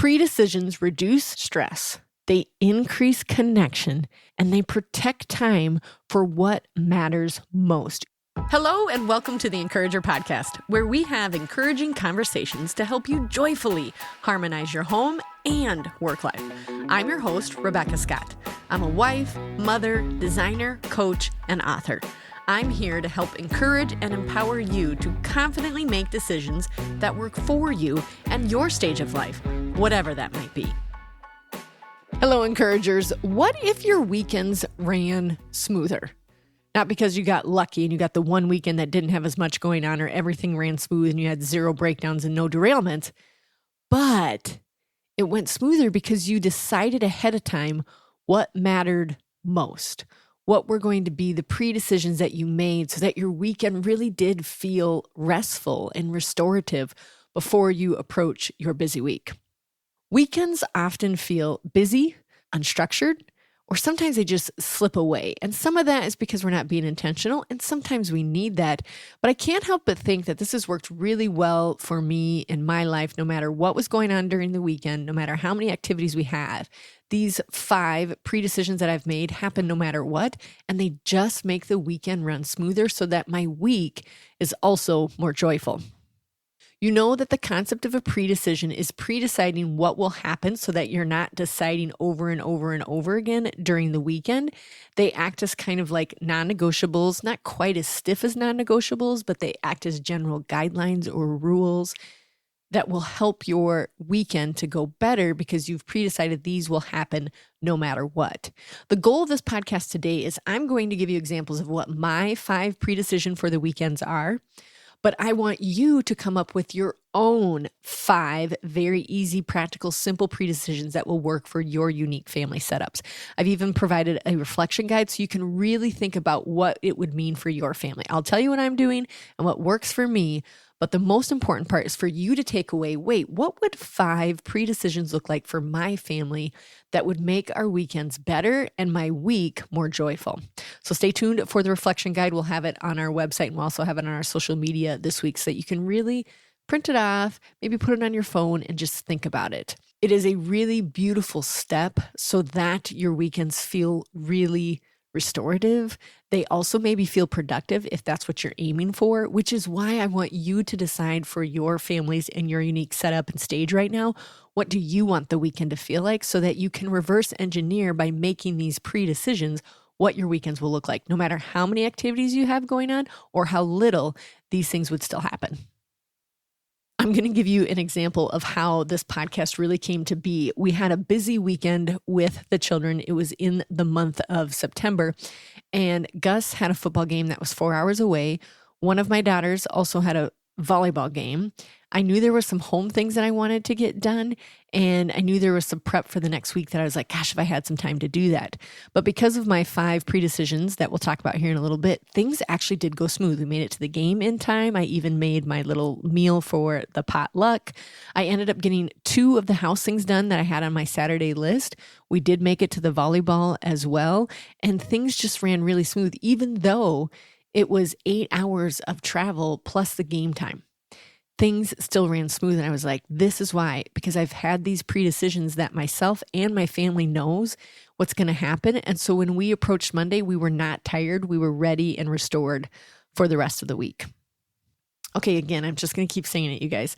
Pre-decisions reduce stress, they increase connection, and they protect time for what matters most. Hello and welcome to the Encourager Podcast, where we have encouraging conversations to help you joyfully harmonize your home and work life. I'm your host, Rebecca Scott. I'm a wife, mother, designer, coach, and author. I'm here to help encourage and empower you to confidently make decisions that work for you and your stage of life, whatever that might be. Hello, encouragers. What if your weekends ran smoother? Not because you got lucky and you got the one weekend that didn't have as much going on or everything ran smooth and you had zero breakdowns and no derailments, but it went smoother because you decided ahead of time what mattered most. What were going to be the pre-decisions that you made so that your weekend really did feel restful and restorative before you approach your busy week. Weekends often feel busy, unstructured, or sometimes they just slip away. And some of that is because we're not being intentional, and sometimes we need that. But I can't help but think that this has worked really well for me in my life, no matter what was going on during the weekend, no matter how many activities we have. These 5 pre-decisions that I've made happen no matter what, and they just make the weekend run smoother so that my week is also more joyful. You know that the concept of a pre-decision is pre-deciding what will happen so that you're not deciding over and over and over again during the weekend. They act as kind of like non-negotiables, not quite as stiff as non-negotiables, but they act as general guidelines or rules that will help your weekend to go better because you've pre-decided these will happen no matter what. The goal of this podcast today is I'm going to give you examples of what my 5 pre-decision for the weekends are. But I want you to come up with your own 5 very easy, practical, simple pre-decisions that will work for your unique family setups. I've even provided a reflection guide so you can really think about what it would mean for your family. I'll tell you what I'm doing and what works for me, but the most important part is for you to take away, wait, what would 5 pre-decisions look like for my family that would make our weekends better and my week more joyful? So stay tuned for the reflection guide. We'll have it on our website and we'll also have it on our social media this week so that you can really print it off, maybe put it on your phone and just think about it. It is a really beautiful step so that your weekends feel really restorative. They also maybe feel productive if that's what you're aiming for, which is why I want you to decide for your families and your unique setup and stage right now. What do you want the weekend to feel like so that you can reverse engineer by making these pre-decisions what your weekends will look like, no matter how many activities you have going on or how little these things would still happen. I'm going to give you an example of how this podcast really came to be. We had a busy weekend with the children. It was in the month of September, and Gus had a football game that was 4 hours away. One of my daughters also had a volleyball game. I knew there were some home things that I wanted to get done, and I knew there was some prep for the next week that I was like, gosh, if I had some time to do that. But because of my 5 pre-decisions that we'll talk about here in a little bit, things actually did go smooth. We made it to the game in time. I even made my little meal for the potluck. I ended up getting 2 of the house things done that I had on my Saturday list. We did make it to the volleyball as well, and things just ran really smooth, even though it was 8 hours of travel plus the game time. Things still ran smooth. And I was like, this is why, because I've had these pre-decisions that myself and my family knows what's going to happen. And so when we approached Monday, we were not tired. We were ready and restored for the rest of the week. Okay, again, I'm just going to keep saying it, you guys.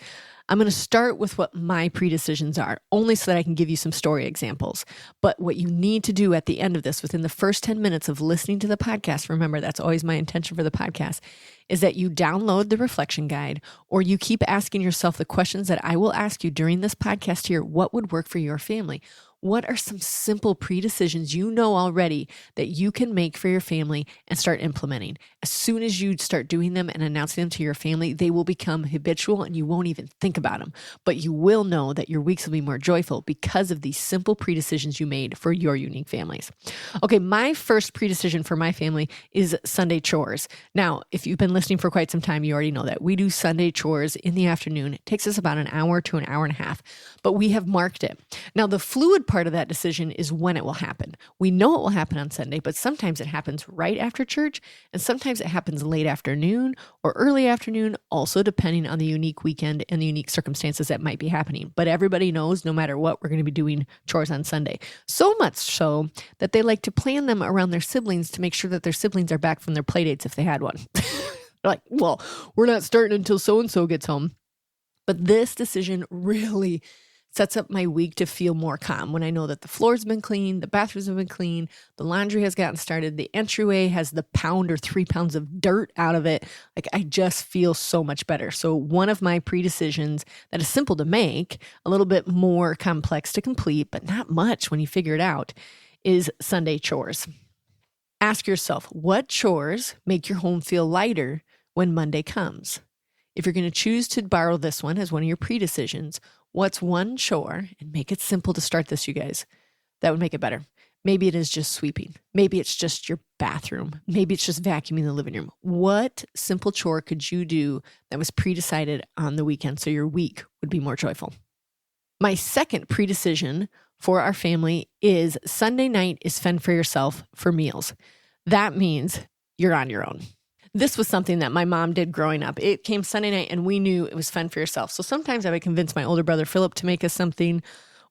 I'm going to start with what my pre-decisions are, only so that I can give you some story examples. But what you need to do at the end of this, within the first 10 minutes of listening to the podcast, remember, that's always my intention for the podcast, is that you download the reflection guide or you keep asking yourself the questions that I will ask you during this podcast here. What would work for your family? What are some simple pre-decisions you know already that you can make for your family and start implementing? As soon as you start doing them and announcing them to your family, they will become habitual and you won't even think about them. But you will know that your weeks will be more joyful because of these simple pre-decisions you made for your unique families. Okay, my first pre-decision for my family is Sunday chores. Now, if you've been listening for quite some time, you already know that we do Sunday chores in the afternoon. It takes us about an hour to an hour and a half, but we have marked it. Now, the fluid part of that decision is when it will happen. We know it will happen on Sunday, but sometimes it happens right after church, and sometimes it happens late afternoon or early afternoon, also depending on the unique weekend and the unique circumstances that might be happening. But everybody knows no matter what, we're going to be doing chores on Sunday. So much so that they like to plan them around their siblings to make sure that their siblings are back from their play dates if they had one. Like, well, we're not starting until so-and-so gets home. But this decision really sets up my week to feel more calm when I know that the floor's been cleaned, the bathrooms have been cleaned, the laundry has gotten started, the entryway has the pound or 3 pounds of dirt out of it. Like, I just feel so much better. So one of my pre-decisions that is simple to make, a little bit more complex to complete, but not much when you figure it out, is Sunday chores. Ask yourself, what chores make your home feel lighter when Monday comes? If you're going to choose to borrow this one as one of your pre-decisions, what's one chore, and make it simple to start this, you guys, that would make it better. Maybe it is just sweeping. Maybe it's just your bathroom. Maybe it's just vacuuming the living room. What simple chore could you do that was pre-decided on the weekend so your week would be more joyful? My second pre-decision for our family is Sunday night is fend for yourself for meals. That means you're on your own. This was something that my mom did growing up. It came Sunday night and we knew it was fend for yourself. So sometimes I would convince my older brother, Philip, to make us something,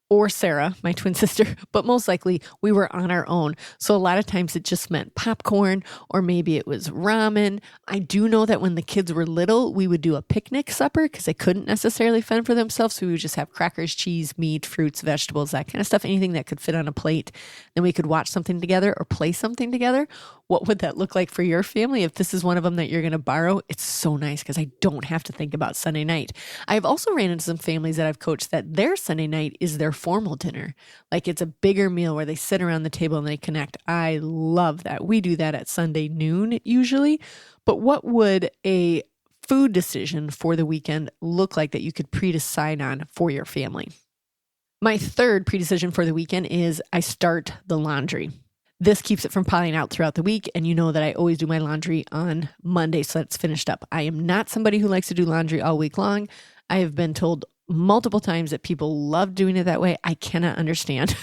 or Sarah, my twin sister, but most likely we were on our own. So a lot of times it just meant popcorn, or maybe it was ramen. I do know that when the kids were little, we would do a picnic supper because they couldn't necessarily fend for themselves. So we would just have crackers, cheese, meat, fruits, vegetables, that kind of stuff, anything that could fit on a plate. Then we could watch something together or play something together. What would that look like for your family? If this is one of them that you're going to borrow, it's so nice because I don't have to think about Sunday night. I've also ran into some families that I've coached that their Sunday night is their formal dinner. Like, it's a bigger meal where they sit around the table and they connect. I love that. We do that at Sunday noon usually. But what would a food decision for the weekend look like that you could pre-decide on for your family? My third pre-decision for the weekend is I start the laundry. This keeps it from piling out throughout the week, and you know that I always do my laundry on Monday so that's finished up. I am not somebody who likes to do laundry all week long. I have been told multiple times that people love doing it that way. I cannot understand.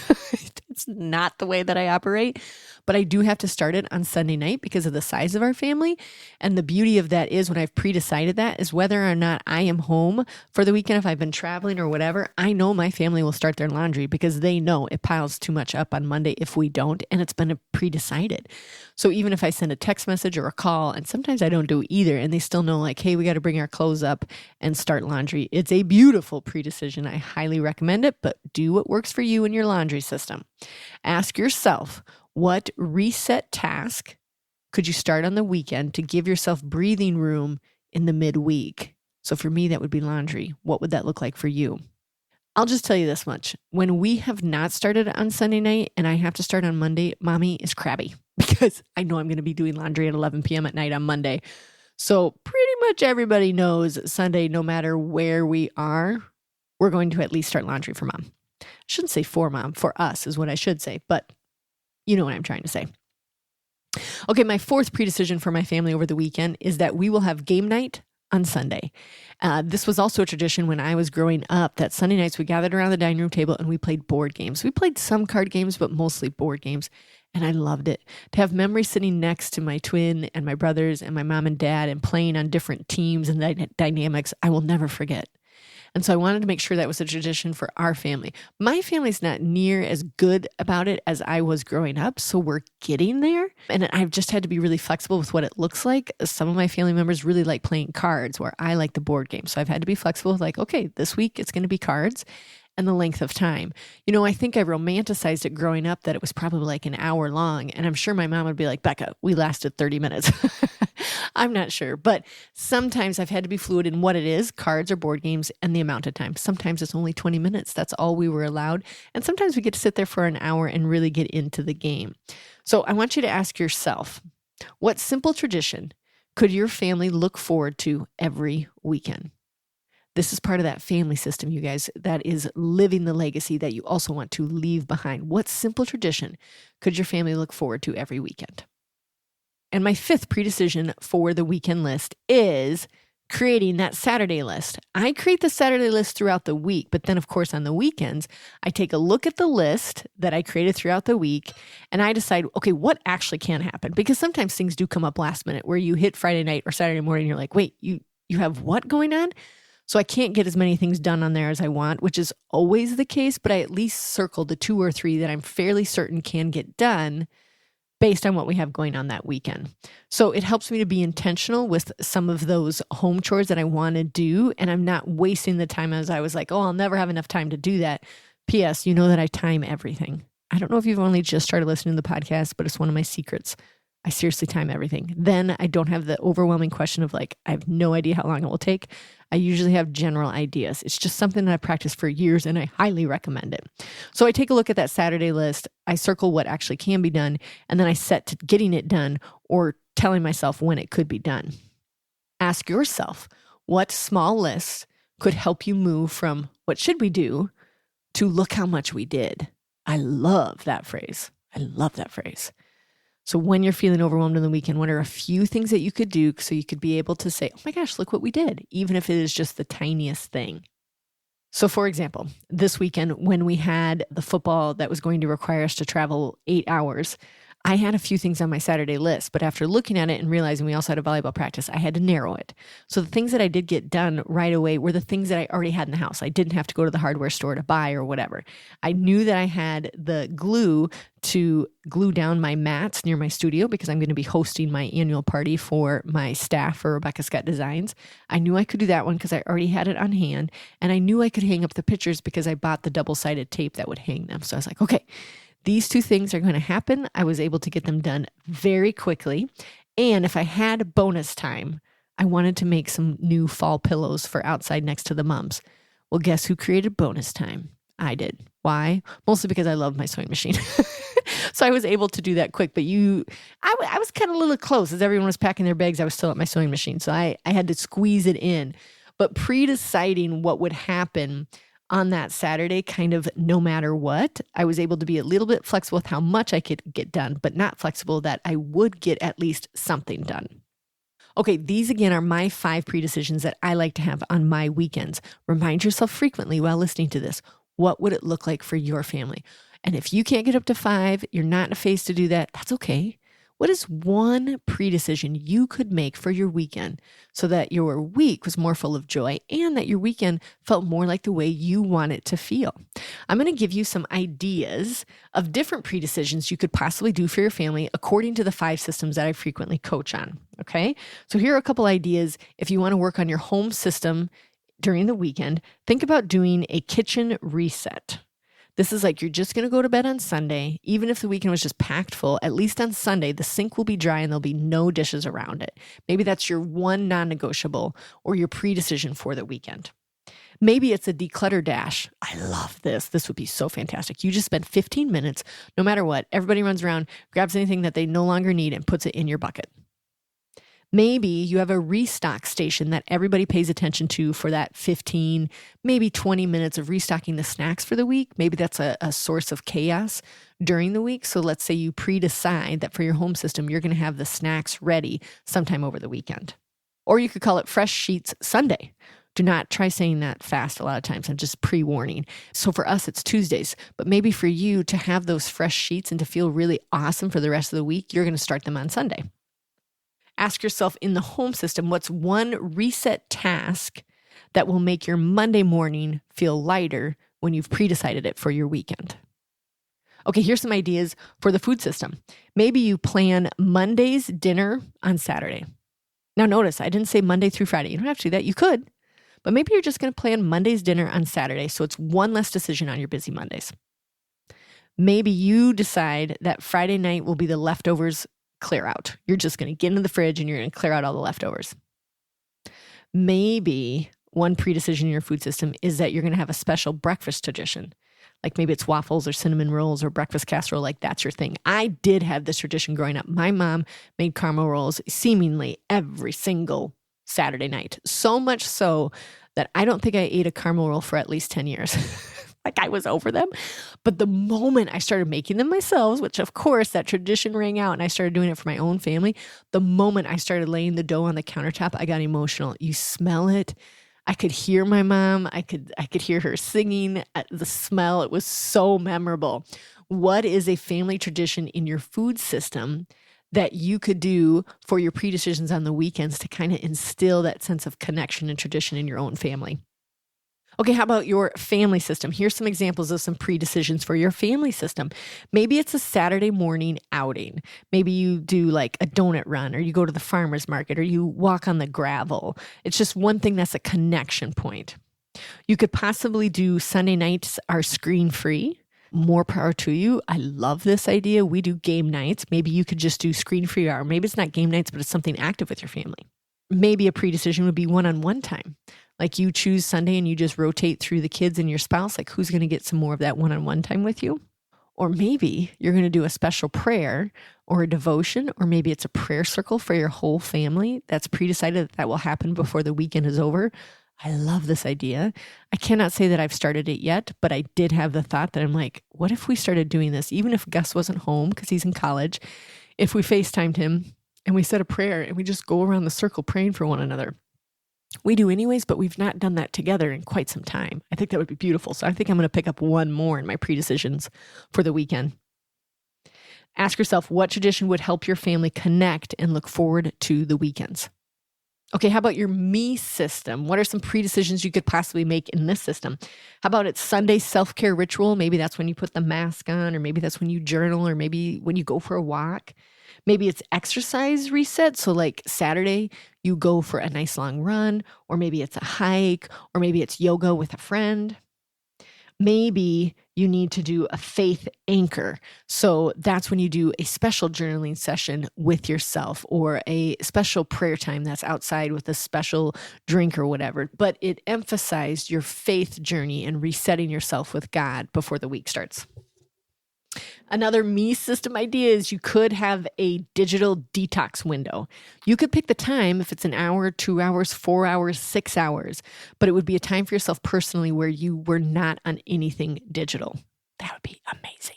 It's not the way that I operate, but I do have to start it on Sunday night because of the size of our family. And the beauty of that is when I've pre-decided that is whether or not I am home for the weekend, if I've been traveling or whatever, I know my family will start their laundry because they know it piles too much up on Monday if we don't, and it's been pre-decided. So even if I send a text message or a call, and sometimes I don't do either, and they still know like, hey, we got to bring our clothes up and start laundry. It's a beautiful pre-decision. I highly recommend it, but do what works for you in your laundry system. Ask yourself, what reset task could you start on the weekend to give yourself breathing room in the midweek? So for me, that would be laundry. What would that look like for you? I'll just tell you this much. When we have not started on Sunday night and I have to start on Monday, mommy is crabby because I know I'm going to be doing laundry at 11 p.m. at night on Monday. So pretty much everybody knows Sunday, no matter where we are, we're going to at least start laundry for mom. I shouldn't say for mom, for us is what I should say, but you know what I'm trying to say. Okay, my fourth pre-decision for my family over the weekend is that we will have game night on Sunday. This was also a tradition when I was growing up that Sunday nights we gathered around the dining room table and we played board games. We played some card games, but mostly board games. And I loved it. To have memories sitting next to my twin and my brothers and my mom and dad and playing on different teams and dynamics, I will never forget. And so I wanted to make sure that was a tradition for our family. My family's not near as good about it as I was growing up, so we're getting there. And I've just had to be really flexible with what it looks like. Some of my family members really like playing cards, where I like the board game. So I've had to be flexible with like, okay, this week it's going to be cards. And the length of time. You know, I think I romanticized it growing up that it was probably like an hour long. And I'm sure my mom would be like, Becca, we lasted 30 minutes. I'm not sure. But sometimes I've had to be fluid in what it is, cards or board games, and the amount of time. Sometimes it's only 20 minutes. That's all we were allowed. And sometimes we get to sit there for an hour and really get into the game. So I want you to ask yourself, what simple tradition could your family look forward to every weekend? This is part of that family system, you guys, that is living the legacy that you also want to leave behind. What simple tradition could your family look forward to every weekend? And my fifth pre-decision for the weekend list is creating that Saturday list. I create the Saturday list throughout the week, but then of course on the weekends, I take a look at the list that I created throughout the week and I decide, okay, what actually can happen? Because sometimes things do come up last minute where you hit Friday night or Saturday morning and you're like, wait, you have what going on? So I can't get as many things done on there as I want, which is always the case, but I at least circle the 2 or 3 that I'm fairly certain can get done based on what we have going on that weekend. So it helps me to be intentional with some of those home chores that I want to do, and I'm not wasting the time as I was like, oh, I'll never have enough time to do that. P.S., you know that I time everything. I don't know if you've only just started listening to the podcast, but it's one of my secrets. I seriously time everything. Then I don't have the overwhelming question of like, I have no idea how long it will take. I usually have general ideas. It's just something that I've practiced for years and I highly recommend it. So I take a look at that Saturday list. I circle what actually can be done, and then I set to getting it done or telling myself when it could be done. Ask yourself, what small list could help you move from what should we do to look how much we did? I love that phrase. I love that phrase. So when you're feeling overwhelmed on the weekend, what are a few things that you could do so you could be able to say, oh my gosh, look what we did, even if it is just the tiniest thing. So for example, this weekend when we had the football that was going to require us to travel 8 hours, I had a few things on my Saturday list, but after looking at it and realizing we also had a volleyball practice, I had to narrow it. So the things that I did get done right away were the things that I already had in the house. I didn't have to go to the hardware store to buy or whatever. I knew that I had the glue to glue down my mats near my studio because I'm going to be hosting my annual party for my staff for Rebecca Scott Designs. I knew I could do that one because I already had it on hand, and I knew I could hang up the pictures because I bought the double-sided tape that would hang them. So I was like, okay, these 2 things are going to happen. I was able to get them done very quickly. And if I had bonus time, I wanted to make some new fall pillows for outside next to the mums. Well, guess who created bonus time? I did. Why? Mostly because I love my sewing machine. So I was able to do that quick. But I was kind of a little close. As everyone was packing their bags, I was still at my sewing machine. So I had to squeeze it in. But pre-deciding what would happen on that Saturday, kind of no matter what, I was able to be a little bit flexible with how much I could get done, but not flexible that I would get at least something done. Okay, these again are my 5 pre-decisions that I like to have on my weekends. Remind yourself frequently while listening to this, what would it look like for your family? And if you can't get up to 5, you're not in a phase to do that, that's okay. What is one pre-decision you could make for your weekend so that your week was more full of joy and that your weekend felt more like the way you want it to feel? I'm going to give you some ideas of different pre-decisions you could possibly do for your family according to the 5 systems that I frequently coach on. Okay, so here are a couple ideas if you want to work on your home system during the weekend. Think about doing a kitchen reset. This is like you're just going to go to bed on Sunday. Even if the weekend was just packed full, at least on Sunday, the sink will be dry and there'll be no dishes around it. Maybe that's your one non-negotiable or your pre-decision for the weekend. Maybe it's a declutter dash. I love this. This would be so fantastic. You just spend 15 minutes, no matter what. Everybody runs around, grabs anything that they no longer need and puts it in your bucket. Maybe you have a restock station that everybody pays attention to for that 15, maybe 20 minutes of restocking the snacks for the week. Maybe that's a source of chaos during the week. So let's say you pre-decide that for your home system, you're going to have the snacks ready sometime over the weekend. Or you could call it Fresh Sheets Sunday. Do not try saying that fast a lot of times. I'm just pre-warning. So for us, it's Tuesdays. But maybe for you to have those fresh sheets and to feel really awesome for the rest of the week, you're going to start them on Sunday. Ask yourself in the home system, what's one reset task that will make your Monday morning feel lighter when you've pre-decided it for your weekend? Okay, here's some ideas for the food system. Maybe you plan Monday's dinner on Saturday. Now notice, I didn't say Monday through Friday. You don't have to do that. You could. But maybe you're just going to plan Monday's dinner on Saturday, so it's one less decision on your busy Mondays. Maybe you decide that Friday night will be the leftovers clear out. You're just going to get into the fridge and you're going to clear out all the leftovers. Maybe one pre-decision in your food system is that you're going to have a special breakfast tradition. Like maybe it's waffles or cinnamon rolls or breakfast casserole, like that's your thing. I did have this tradition growing up. My mom made caramel rolls seemingly every single Saturday night. So much so that I don't think I ate a caramel roll for at least 10 years. like I was over them. But the moment I started making them myself, which of course that tradition rang out and I started doing it for my own family, the moment I started laying the dough on the countertop, I got emotional. You smell it. I could hear my mom. I could hear her singing. The smell, it was so memorable. What is a family tradition in your food system that you could do for your pre-decisions on the weekends to kind of instill that sense of connection and tradition in your own family? Okay, how about your family system? Here's some examples of some pre-decisions for your family system. Maybe it's a Saturday morning outing. Maybe you do like a donut run, or you go to the farmer's market, or you walk on the gravel. It's just one thing that's a connection point. You could possibly do Sunday nights are screen-free. More power to you. I love this idea. We do game nights. Maybe you could just do screen-free hour. Maybe it's not game nights, but it's something active with your family. Maybe a pre-decision would be one-on-one time. Like you choose Sunday and you just rotate through the kids and your spouse, like who's going to get some more of that one-on-one time with you? Or maybe you're going to do a special prayer or a devotion, or maybe it's a prayer circle for your whole family. That's pre-decided that will happen before the weekend is over. I love this idea. I cannot say that I've started it yet, but I did have the thought that I'm like, what if we started doing this? Even if Gus wasn't home because he's in college, if we FaceTimed him and we said a prayer and we just go around the circle praying for one another. We do anyways, but we've not done that together in quite some time. I think that would be beautiful. So I think I'm going to pick up one more in my pre-decisions for the weekend. Ask yourself, what tradition would help your family connect and look forward to the weekends? Okay, how about your me system? What are some pre-decisions you could possibly make in this system? How about it's Sunday self-care ritual? Maybe that's when you put the mask on, or maybe that's when you journal, or maybe when you go for a walk. Maybe it's exercise reset. So like Saturday, you go for a nice long run, or maybe it's a hike, or maybe it's yoga with a friend. Maybe you need to do a faith anchor. So that's when you do a special journaling session with yourself, or a special prayer time that's outside with a special drink or whatever. But it emphasized your faith journey and resetting yourself with God before the week starts. Another me system idea is you could have a digital detox window. You could pick the time, if it's an hour, 2 hours, 4 hours, 6 hours, but it would be a time for yourself personally where you were not on anything digital. That would be amazing.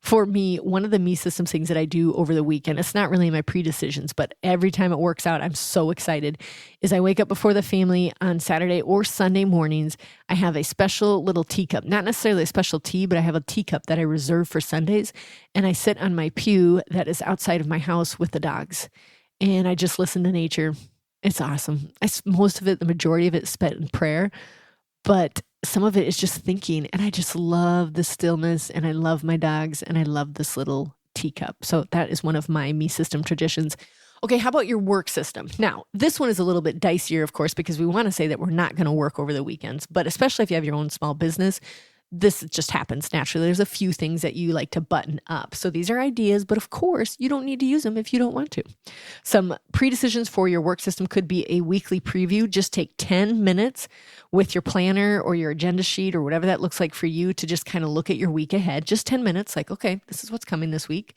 For me, one of the me system things that I do over the weekend, it's not really my pre-decisions, but every time it works out, I'm so excited, is I wake up before the family on Saturday or Sunday mornings. I have a special little teacup, not necessarily a special tea, but I have a teacup that I reserve for Sundays. And I sit on my pew that is outside of my house with the dogs. And I just listen to nature. It's awesome. Most of it, the majority of it is spent in prayer, but some of it is just thinking, and I just love the stillness, and I love my dogs, and I love this little teacup. So that is one of my me system traditions. Okay, how about your work system? Now, this one is a little bit dicier, of course, because we want to say that we're not going to work over the weekends, but especially if you have your own small business, this just happens naturally. There's a few things that you like to button up. So these are ideas, but of course, you don't need to use them if you don't want to. Some pre-decisions for your work system could be a weekly preview. Just take 10 minutes with your planner or your agenda sheet or whatever that looks like for you to just kind of look at your week ahead. Just 10 minutes, like, okay, this is what's coming this week.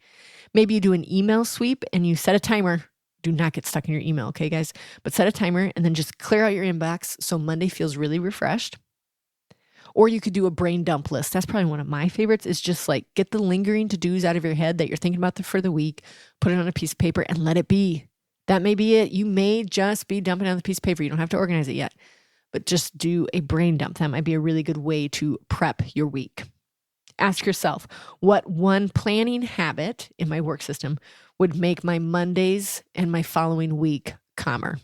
Maybe you do an email sweep and you set a timer. Do not get stuck in your email, okay, guys? But set a timer and then just clear out your inbox so Monday feels really refreshed. Or you could do a brain dump list. That's probably one of my favorites, is just like get the lingering to-dos out of your head that you're thinking about for the week, put it on a piece of paper and let it be. That may be it. You may just be dumping it on the piece of paper. You don't have to organize it yet, but just do a brain dump. That might be a really good way to prep your week. Ask yourself, what one planning habit in my work system would make my Mondays and my following week calmer?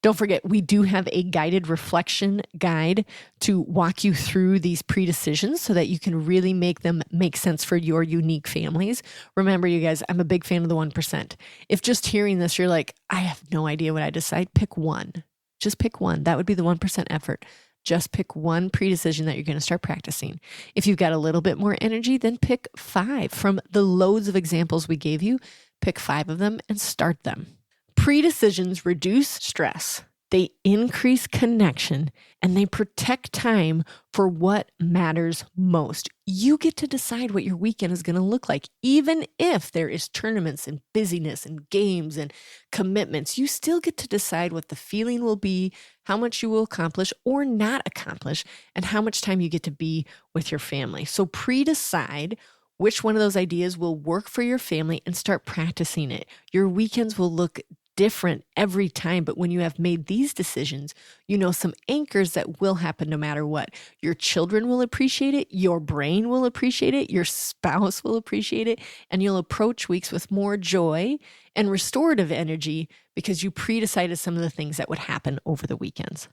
Don't forget, we do have a guided reflection guide to walk you through these pre-decisions so that you can really make them make sense for your unique families. Remember, you guys, I'm a big fan of the 1%. If just hearing this, you're like, I have no idea what I decide, pick one. Just pick one. That would be the 1% effort. Just pick one pre-decision that you're going to start practicing. If you've got a little bit more energy, then pick 5. From the loads of examples we gave you, pick 5 of them and start them. Pre-decisions reduce stress. They increase connection, and they protect time for what matters most. You get to decide what your weekend is going to look like. Even if there is tournaments and busyness and games and commitments, you still get to decide what the feeling will be, how much you will accomplish or not accomplish, and how much time you get to be with your family. So pre-decide which one of those ideas will work for your family and start practicing it. Your weekends will look different every time, but when you have made these decisions, you know some anchors that will happen no matter what. Your children will appreciate it, your brain will appreciate it, your spouse will appreciate it, and you'll approach weeks with more joy and restorative energy because you pre-decided some of the things that would happen over the weekends.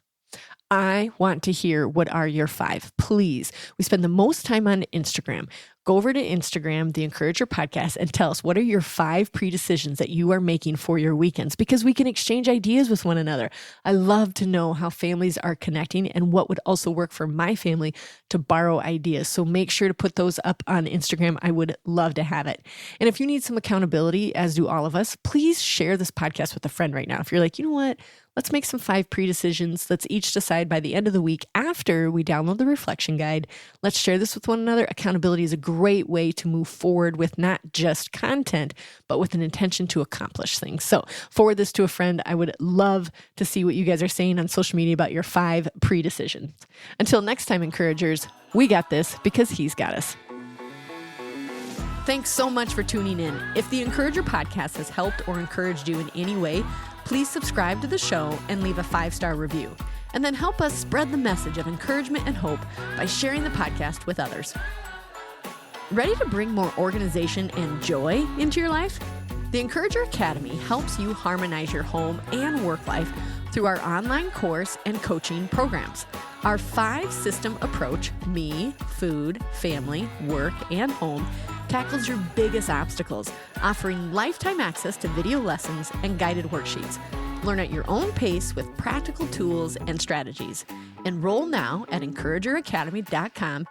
I want to hear what are your 5. Please, we spend the most time on Instagram. Go over to Instagram, the Encourager Podcast, and tell us what are your 5 pre-decisions that you are making for your weekends because we can exchange ideas with one another. I love to know how families are connecting and what would also work for my family to borrow ideas. So make sure to put those up on Instagram. I would love to have it. And if you need some accountability, as do all of us, please share this podcast with a friend right now. If you're like, you know what? Let's make some 5 pre-decisions. Let's each decide by the end of the week after we download the reflection guide. Let's share this with one another. Accountability is a great way to move forward with not just content, but with an intention to accomplish things. So forward this to a friend. I would love to see what you guys are saying on social media about your 5 pre-decisions. Until next time, encouragers, we got this because he's got us. Thanks so much for tuning in. If the Encourager Podcast has helped or encouraged you in any way, please subscribe to the show and leave a 5-star review. And then help us spread the message of encouragement and hope by sharing the podcast with others. Ready to bring more organization and joy into your life? The Encourager Academy helps you harmonize your home and work life through our online course and coaching programs. Our 5-system approach, me, food, family, work, and home, tackles your biggest obstacles, offering lifetime access to video lessons and guided worksheets. Learn at your own pace with practical tools and strategies. Enroll now at encourageracademy.com